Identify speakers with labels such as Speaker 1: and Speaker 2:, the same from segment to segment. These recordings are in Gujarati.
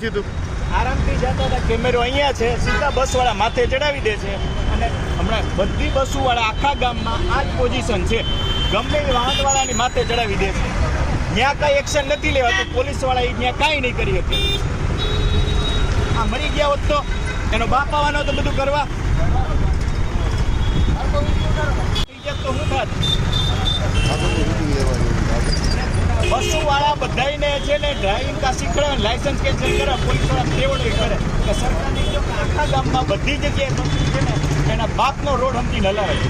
Speaker 1: થયું હતું?
Speaker 2: આરામથી જતા હતા, કેમેરો અહીંયા છે, સીધા બસવાળા માથે ચડાવી દે છે અને હમણાં બધી બસોવાળા આખા ગામમાં આ જ પોઝિશન છે, ગમે એ વાહનવાળાની માથે ચડાવી દે છે. ત્યાં કાંઈ એક્શન નથી લેવાતું, પોલીસવાળા ત્યાં કાંઈ નહીં કરી શકે. આ મરી ગયા હોત તો એનો બાપ આવવાનો તો બધું કરવા તો શું થાત? બસોવાળા બધાને છે ને ડ્રાઇવિંગ કા શીખવાડે, લાયસન્સ કેન્સલ કરે, પોલીસવાળા તેવડો કરે કે સરકારની જો આખા ગામમાં બધી જગ્યાએ બસ છે ને એના બાપનો રોડ હમતી હલાવે છે.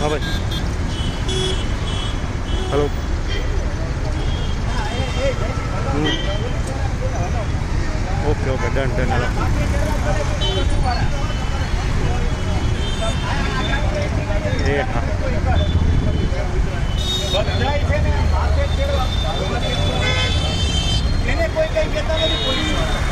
Speaker 1: હા ભાઈ, hello. Okay okay, done done. Hello. એ હા,
Speaker 2: બધાય છે ને માથે ચડવા એને કોઈ કઈ કહેતા નથી પોલીસ.